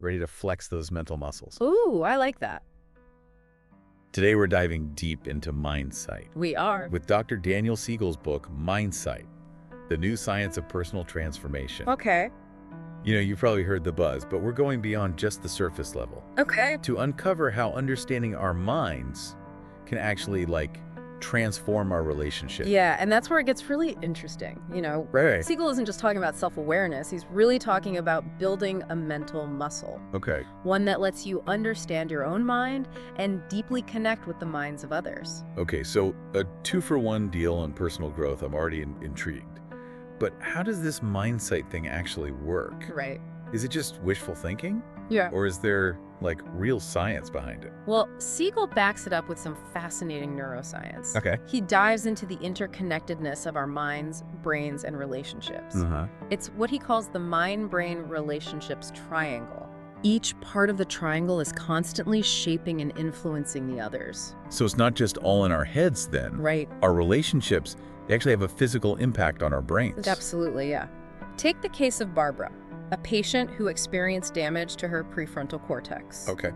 ready to flex those mental muscles. Ooh, I like that. Today we're diving deep into Mindsight We are. with Dr. Daniel Siegel's book, Mindsight, The New Science of Personal Transformation. Okay. You've probably heard the buzz, but we're going beyond just the surface level Okay. to uncover how understanding our minds can actually, transform our relationship. Yeah, and that's where it gets really interesting. Right. Siegel isn't just talking about self-awareness. He's really talking about building a mental muscle, Okay. one that lets you understand your own mind and deeply connect with the minds of others. Okay, so a 2-for-1 deal on personal growth. I'm already intrigued. But how does this Mindsight thing actually work? Right. Is it just wishful thinking? Yeah. Or is there, real science behind it? Well, Siegel backs it up with some fascinating neuroscience. Okay. He dives into the interconnectedness of our minds, brains, and relationships. It's what he calls the mind-brain relationships triangle. Each part of the triangle is constantly shaping and influencing the others. So it's not just all in our heads then. Right. Our relationships, they actually have a physical impact on our brains. Absolutely, yeah. Take the case of Barbara, a patient who experienced damage to her prefrontal cortex. Okay.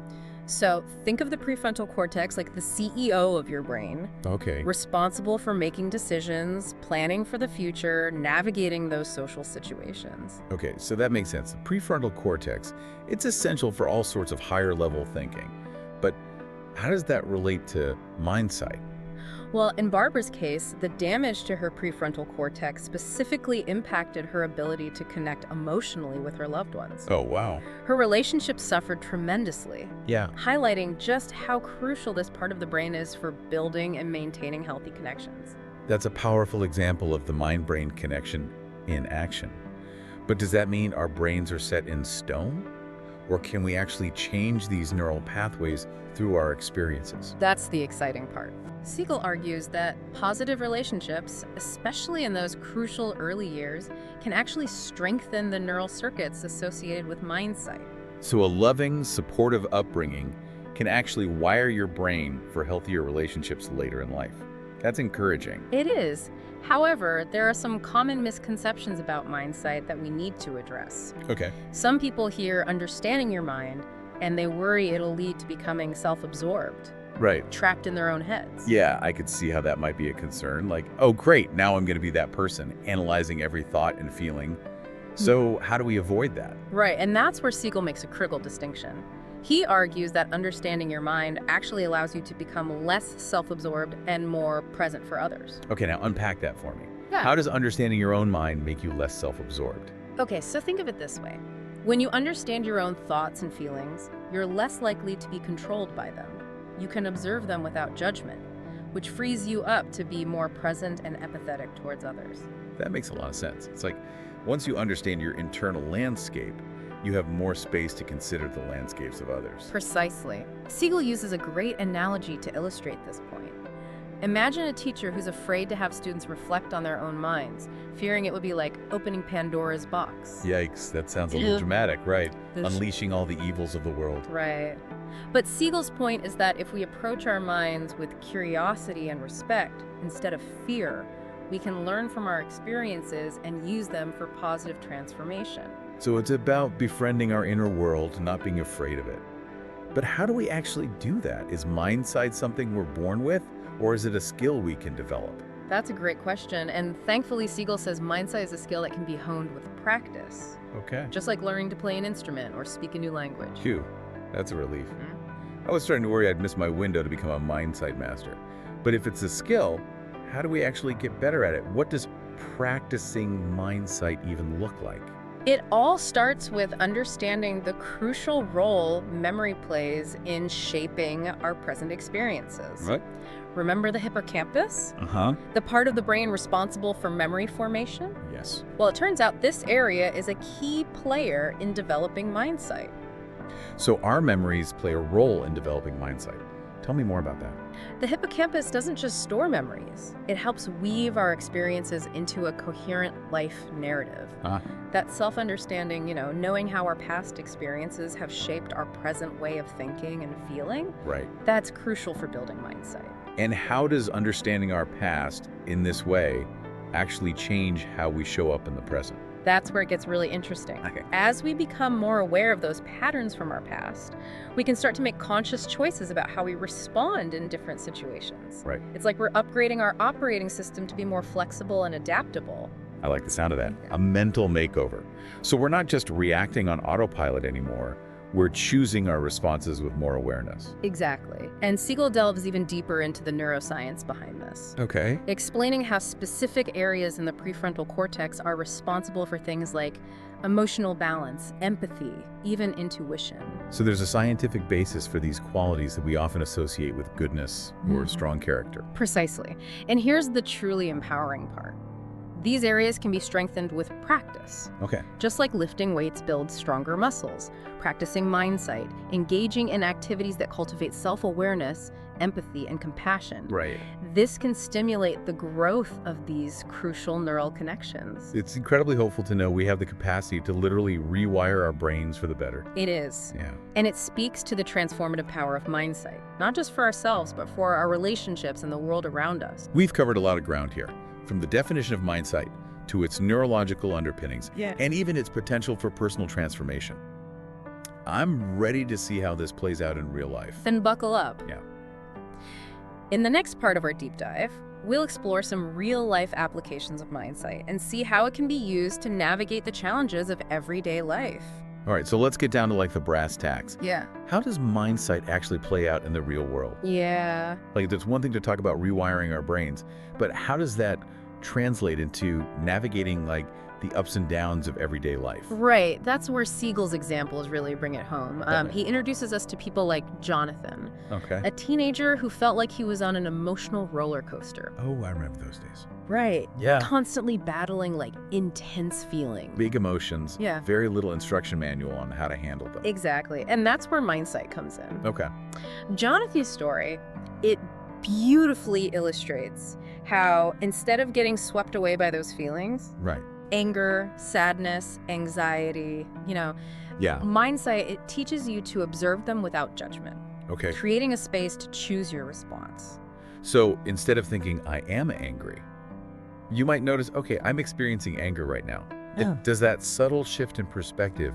So think of the prefrontal cortex like the CEO of your brain, Okay. responsible for making decisions, planning for the future, navigating those social situations. Okay, so that makes sense. The prefrontal cortex, it's essential for all sorts of higher level thinking. But how does that relate to Mindsight? Well, in Barbara's case, the damage to her prefrontal cortex specifically impacted her ability to connect emotionally with her loved ones. Oh, wow. Her relationships suffered tremendously, Yeah. highlighting just how crucial this part of the brain is for building and maintaining healthy connections. That's a powerful example of the mind-brain connection in action. But does that mean our brains are set in stone? Or can we actually change these neural pathways through our experiences? That's the exciting part. Siegel argues that positive relationships, especially in those crucial early years, can actually strengthen the neural circuits associated with Mindsight. So a loving, supportive upbringing can actually wire your brain for healthier relationships later in life. That's encouraging. It is. However, there are some common misconceptions about Mindsight that we need to address. Okay. Some people hear understanding your mind, and they worry it'll lead to becoming self-absorbed, Right. trapped in their own heads. Yeah, I could see how that might be a concern. Oh, great, now I'm going to be that person, analyzing every thought and feeling. So how do we avoid that? Right, and that's where Siegel makes a critical distinction. He argues that understanding your mind actually allows you to become less self-absorbed and more present for others. Okay, now unpack that for me. Yeah. How does understanding your own mind make you less self-absorbed? Okay, so think of it this way. When you understand your own thoughts and feelings, you're less likely to be controlled by them. You can observe them without judgment, which frees you up to be more present and empathetic towards others. That makes a lot of sense. It's like once you understand your internal landscape, you have more space to consider the landscapes of others. Precisely. Siegel uses a great analogy to illustrate this point. Imagine a teacher who's afraid to have students reflect on their own minds, fearing it would be like opening Pandora's box. Yikes, that sounds a little dramatic, right? This- Unleashing all the evils of the world. Right. But Siegel's point is that if we approach our minds with curiosity and respect instead of fear, we can learn from our experiences and use them for positive transformation. So it's about befriending our inner world, not being afraid of it. But how do we actually do that? Is Mindsight something we're born with, or is it a skill we can develop? That's a great question, and thankfully Siegel says Mindsight is a skill that can be honed with practice, Okay. just like learning to play an instrument or speak a new language. Phew, that's a relief. Mhm. I was starting to worry I'd miss my window to become a Mindsight master. But if it's a skill, how do we actually get better at it? What does practicing Mindsight even look like? It all starts with understanding the crucial role memory plays in shaping our present experiences. Right? Remember the hippocampus? Uh-huh. The part of the brain responsible for memory formation? Yes. Well, it turns out this area is a key player in developing Mindsight. So our memories play a role in developing Mindsight. Tell me more about that. The hippocampus doesn't just store memories. It helps weave our experiences into a coherent life narrative. That self-understanding, knowing how our past experiences have shaped our present way of thinking and feeling, Right. that's crucial for building Mindsight. And how does understanding our past in this way actually change how we show up in the present? That's where it gets really interesting. Okay. As we become more aware of those patterns from our past, we can start to make conscious choices about how we respond in different situations. Right. It's like we're upgrading our operating system to be more flexible and adaptable. I like the sound of that. A mental makeover. So we're not just reacting on autopilot anymore. We're choosing our responses with more awareness. Exactly. And Siegel delves even deeper into the neuroscience behind this, Okay. explaining how specific areas in the prefrontal cortex are responsible for things like emotional balance, empathy, even intuition. So there's a scientific basis for these qualities that we often associate with goodness or strong character. Precisely. And here's the truly empowering part. These areas can be strengthened with practice. Okay. Just like lifting weights builds stronger muscles, practicing Mindsight, engaging in activities that cultivate self-awareness, empathy, and compassion. Right. This can stimulate the growth of these crucial neural connections. It's incredibly hopeful to know we have the capacity to literally rewire our brains for the better. It is. Yeah. And it speaks to the transformative power of Mindsight, not just for ourselves, but for our relationships and the world around us. We've covered a lot of ground here, from the definition of Mindsight to its neurological underpinnings, and even its potential for personal transformation. I'm ready to see how this plays out in real life. Then buckle up. Yeah. In the next part of our deep dive, we'll explore some real-life applications of Mindsight and see how it can be used to navigate the challenges of everyday life. All right, so let's get down to like the brass tacks. Yeah. How does Mindsight actually play out in the real world? Yeah. Like, there's one thing to talk about rewiring our brains, but how does that translate into navigating like the ups and downs of everyday life? Right. That's where Siegel's examples really bring it home. Okay. He introduces us to people like Jonathan, Okay. a teenager who felt like he was on an emotional roller coaster. Oh, I remember those days. Right. Yeah. Constantly battling like intense feelings. Big emotions. Yeah. Very little instruction manual on how to handle them. Exactly. And that's where Mindsight comes in. Okay. Jonathan's story, it beautifully illustrates how instead of getting swept away by those feelings, Right. anger, sadness, anxiety, Yeah. Mindsight, it teaches you to observe them without judgment, Okay. creating a space to choose your response. So instead of thinking, I am angry, you might notice, okay, I'm experiencing anger right now. Yeah. Does that subtle shift in perspective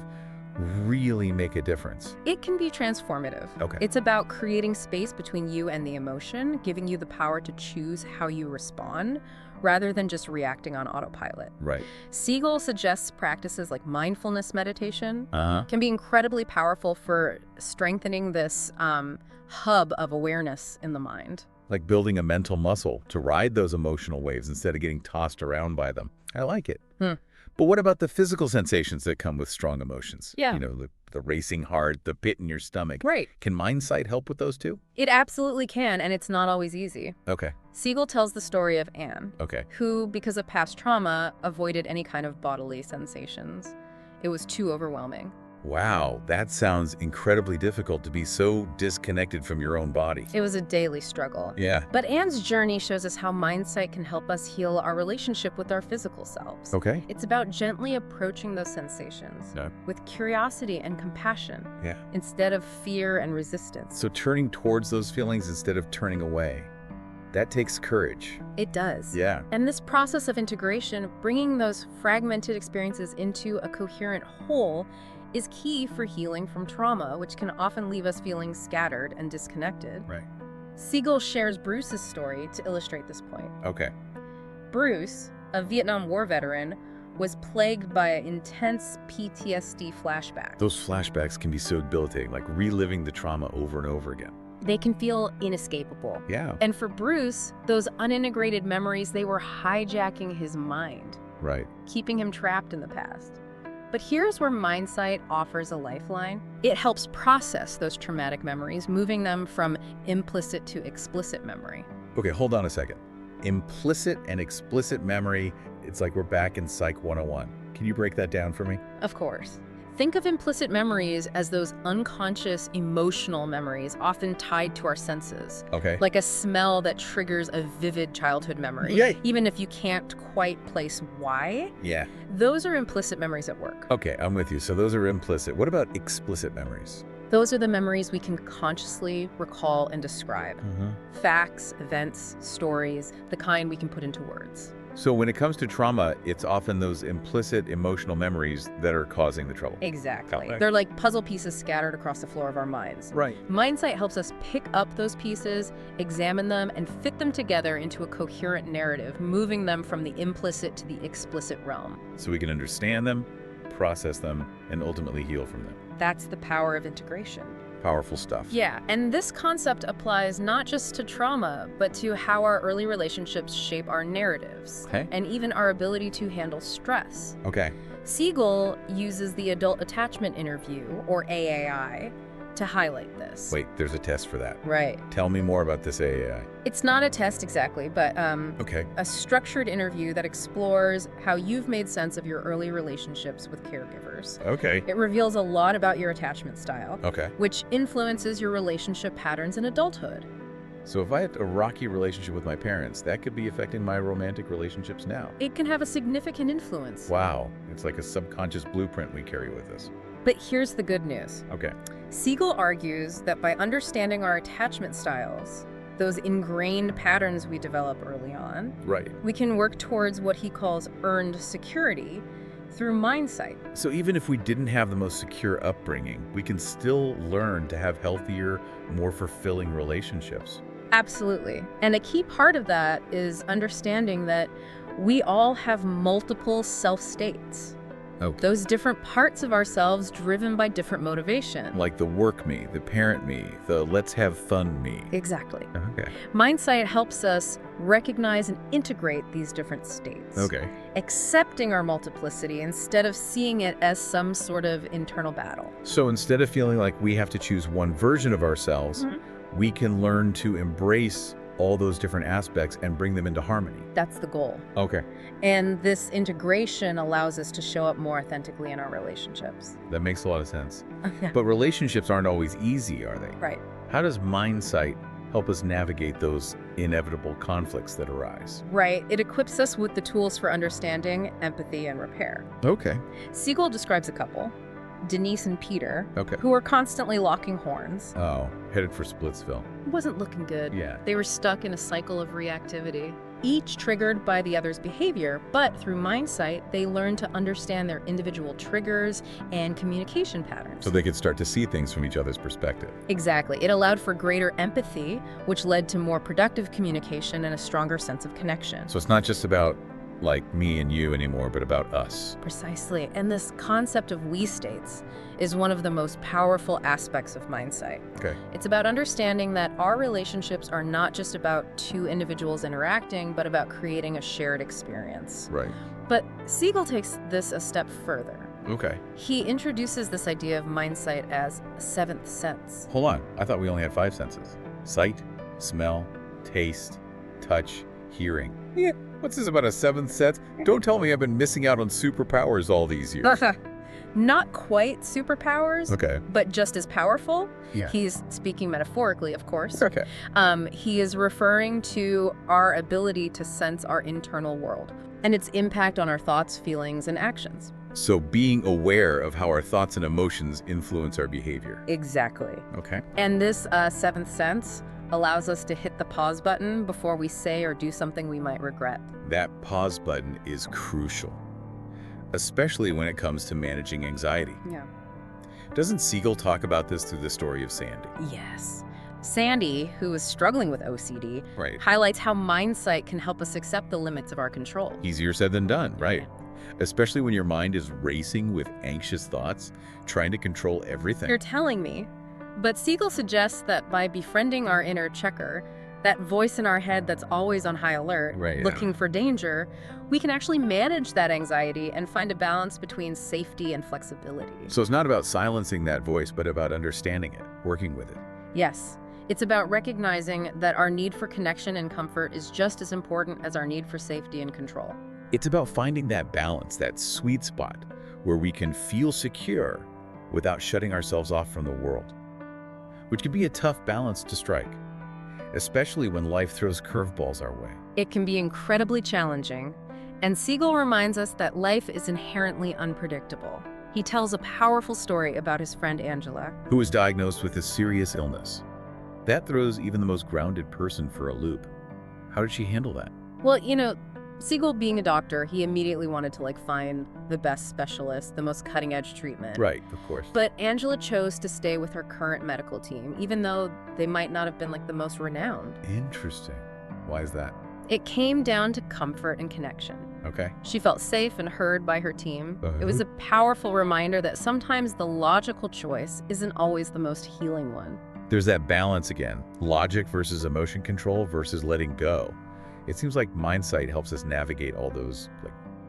really make a difference? It can be transformative. Okay. It's about creating space between you and the emotion, giving you the power to choose how you respond, rather than just reacting on autopilot. Right. Siegel suggests practices like mindfulness meditation Uh-huh. can be incredibly powerful for strengthening this hub of awareness in the mind. Like building a mental muscle to ride those emotional waves instead of getting tossed around by them. I like it. But what about the physical sensations that come with strong emotions? Yeah. You know, the racing heart, the pit in your stomach. Right. Can Mindsight help with those too? It absolutely can, and it's not always easy. Okay. Siegel tells the story of Anne, Okay. who, because of past trauma, avoided any kind of bodily sensations. It was too overwhelming. Wow, that sounds incredibly difficult to be so disconnected from your own body. It was a daily struggle. Yeah. But Anne's journey shows us how Mindsight can help us heal our relationship with our physical selves. Okay. It's about gently approaching those sensations Yeah. with curiosity and compassion Yeah. instead of fear and resistance. So turning towards those feelings instead of turning away, that takes courage. It does. Yeah. And this process of integration, bringing those fragmented experiences into a coherent whole, is key for healing from trauma, which can often leave us feeling scattered and disconnected. Right. Siegel shares Bruce's story to illustrate this point. Okay. Bruce, a Vietnam War veteran, was plagued by intense PTSD flashbacks. Those flashbacks can be so debilitating, like reliving the trauma over and over again. They can feel inescapable. Yeah. And for Bruce, those unintegrated memories, they were hijacking his mind, Right. keeping him trapped in the past. But here's where Mindsight offers a lifeline. It helps process those traumatic memories, moving them from implicit to explicit memory. Okay, hold on a second. Implicit and explicit memory, it's like we're back in Psych 101. Can you break that down for me? Of course. Think of implicit memories as those unconscious emotional memories often tied to our senses. Okay. Like a smell that triggers a vivid childhood memory, Yay. even if you can't quite place why. Yeah. Those are implicit memories at work. Okay, I'm with you. So those are implicit. What about explicit memories? Those are the memories we can consciously recall and describe. Facts, events, stories, the kind we can put into words. So when it comes to trauma, it's often those implicit emotional memories that are causing the trouble. Exactly. Okay. They're like puzzle pieces scattered across the floor of our minds. Right. Mindsight helps us pick up those pieces, examine them, and fit them together into a coherent narrative, moving them from the implicit to the explicit realm. So we can understand them, process them, and ultimately heal from them. That's the power of integration. Powerful stuff. Yeah, and this concept applies not just to trauma, but to how our early relationships shape our narratives, Okay. and even our ability to handle stress. Okay. Siegel uses the Adult Attachment Interview, or AAI, to highlight this. Wait, there's a test for that. Right. Tell me more about this AAI. It's not a test exactly, but Okay. a structured interview that explores how you've made sense of your early relationships with caregivers. Okay. It reveals a lot about your attachment style, Okay. which influences your relationship patterns in adulthood. So if I had a rocky relationship with my parents, that could be affecting my romantic relationships now. It can have a significant influence. Wow. It's like a subconscious blueprint we carry with us. But here's the good news. Okay. Siegel argues that by understanding our attachment styles, those ingrained patterns we develop early on, Right. we can work towards what he calls earned security through Mindsight. So even if we didn't have the most secure upbringing, we can still learn to have healthier, more fulfilling relationships. Absolutely. And a key part of that is understanding that we all have multiple self-states. Okay. Those different parts of ourselves driven by different motivation. Like the work me, the parent me, the let's have fun me. Exactly. Okay. Mindsight helps us recognize and integrate these different states. Okay. Accepting our multiplicity instead of seeing it as some sort of internal battle. So instead of feeling like we have to choose one version of ourselves, we can learn to embrace all those different aspects and bring them into harmony. That's the goal. Okay. And this integration allows us to show up more authentically in our relationships. That makes a lot of sense. Yeah. But relationships aren't always easy, are they? Right. How does Mindsight help us navigate those inevitable conflicts that arise? Right. It equips us with the tools for understanding, empathy, and repair. Okay. Siegel describes a couple, Denise and Peter, Okay. who were constantly locking horns. Oh, headed for Splitsville. It wasn't looking good. Yeah. They were stuck in a cycle of reactivity, each triggered by the other's behavior, but through Mindsight, they learned to understand their individual triggers and communication patterns. So they could start to see things from each other's perspective. Exactly. It allowed for greater empathy, which led to more productive communication and a stronger sense of connection. So it's not just about like me and you anymore, but about us. Precisely. And this concept of we states is one of the most powerful aspects of Mindsight. Okay. It's about understanding that our relationships are not just about two individuals interacting, but about creating a shared experience. Right. But Siegel takes this a step further. Okay. He introduces this idea of Mindsight as a seventh sense. Hold on. I thought we only had 5 senses. Sight, smell, taste, touch, hearing. Yeah. What's this about a 7th sense? Don't tell me I've been missing out on superpowers all these years. Not quite superpowers, Okay. but just as powerful. Yeah. He's speaking metaphorically, of course. Okay. He is referring to our ability to sense our internal world and its impact on our thoughts, feelings, and actions. So being aware of how our thoughts and emotions influence our behavior. Exactly. Okay. And this seventh sense allows us to hit the pause button before we say or do something we might regret. That pause button is crucial, especially when it comes to managing anxiety. Yeah. Doesn't Siegel talk about this through the story of Sandy? Yes. Sandy, who is struggling with OCD, Right. highlights how Mindsight can help us accept the limits of our control. Easier said than done, right? Yeah. Especially when your mind is racing with anxious thoughts, trying to control everything. You're telling me. But Siegel suggests that by befriending our inner checker, that voice in our head that's always on high alert, Right, yeah. looking for danger, we can actually manage that anxiety and find a balance between safety and flexibility. So it's not about silencing that voice, but about understanding it, working with it. Yes, it's about recognizing that our need for connection and comfort is just as important as our need for safety and control. It's about finding that balance, that sweet spot, where we can feel secure without shutting ourselves off from the world, which can be a tough balance to strike, especially when life throws curveballs our way. It can be incredibly challenging, and Siegel reminds us that life is inherently unpredictable. He tells a powerful story about his friend Angela. Who was diagnosed with a serious illness. That throws even the most grounded person for a loop. How did she handle that? Well, Siegel, being a doctor, he immediately wanted to find the best specialist, the most cutting-edge treatment. Right, of course. But Angela chose to stay with her current medical team, even though they might not have been the most renowned. Interesting. Why is that? It came down to comfort and connection. Okay. She felt safe and heard by her team. It was a powerful reminder that sometimes the logical choice isn't always the most healing one. There's that balance again. Logic versus emotion control versus letting go. It seems like Mindsight helps us navigate all those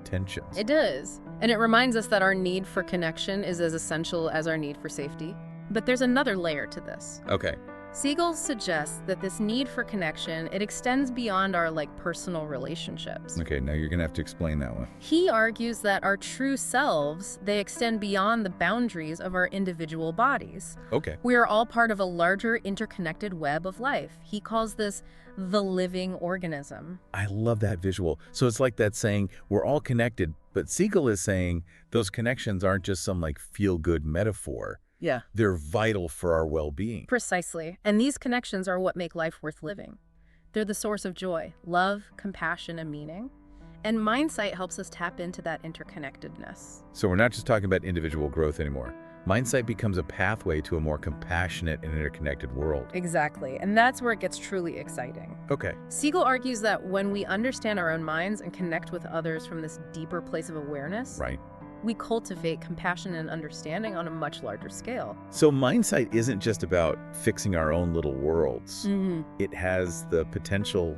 tensions. It does. And it reminds us that our need for connection is as essential as our need for safety. But there's another layer to this. Okay. Siegel suggests that this need for connection, it extends beyond our personal relationships. Okay, now you're gonna have to explain that one. He argues that our true selves, they extend beyond the boundaries of our individual bodies. Okay. We are all part of a larger interconnected web of life. He calls this the living organism. I love that visual. So it's like that saying, we're all connected, but Siegel is saying those connections aren't just some feel-good metaphor. Yeah. They're vital for our well-being. Precisely. And these connections are what make life worth living. They're the source of joy, love, compassion, and meaning. And Mindsight helps us tap into that interconnectedness. So we're not just talking about individual growth anymore. Mindsight becomes a pathway to a more compassionate and interconnected world. Exactly. And that's where it gets truly exciting. Okay. Siegel argues that when we understand our own minds and connect with others from this deeper place of awareness, Right. we cultivate compassion and understanding on a much larger scale. So Mindsight isn't just about fixing our own little worlds. It has the potential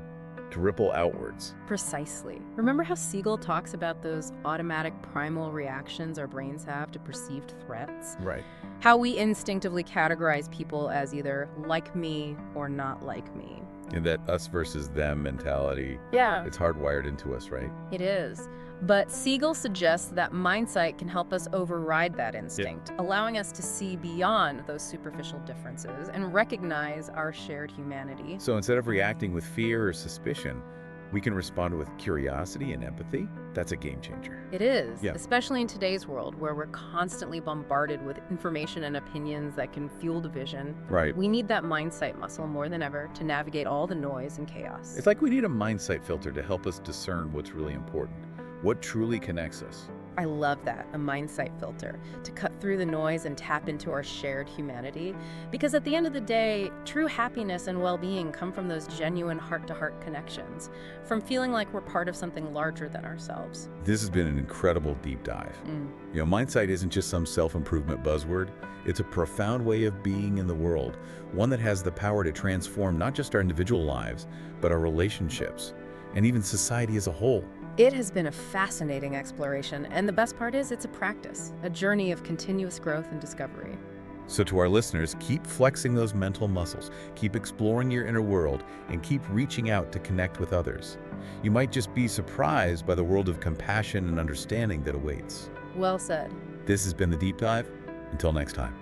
to ripple outwards. Precisely. Remember how Siegel talks about those automatic primal reactions our brains have to perceived threats? Right. How we instinctively categorize people as either like me or not like me. And that us versus them mentality, Yeah. it's hardwired into us, right? It is. But Siegel suggests that Mindsight can help us override that instinct, allowing us to see beyond those superficial differences and recognize our shared humanity. So instead of reacting with fear or suspicion, we can respond with curiosity and empathy. That's a game changer. It is, Yeah. especially in today's world where we're constantly bombarded with information and opinions that can fuel division. Right. We need that Mindsight muscle more than ever to navigate all the noise and chaos. It's like we need a Mindsight filter to help us discern what's really important, what truly connects us. I love that, a Mindsight filter, to cut through the noise and tap into our shared humanity. Because at the end of the day, true happiness and well-being come from those genuine heart-to-heart connections, from feeling like we're part of something larger than ourselves. This has been an incredible deep dive. Mindsight isn't just some self-improvement buzzword. It's a profound way of being in the world, one that has the power to transform not just our individual lives, but our relationships, and even society as a whole. It has been a fascinating exploration, and the best part is it's a practice, a journey of continuous growth and discovery. So to our listeners, keep flexing those mental muscles, keep exploring your inner world, and keep reaching out to connect with others. You might just be surprised by the world of compassion and understanding that awaits. Well said. This has been The Deep Dive. Until next time.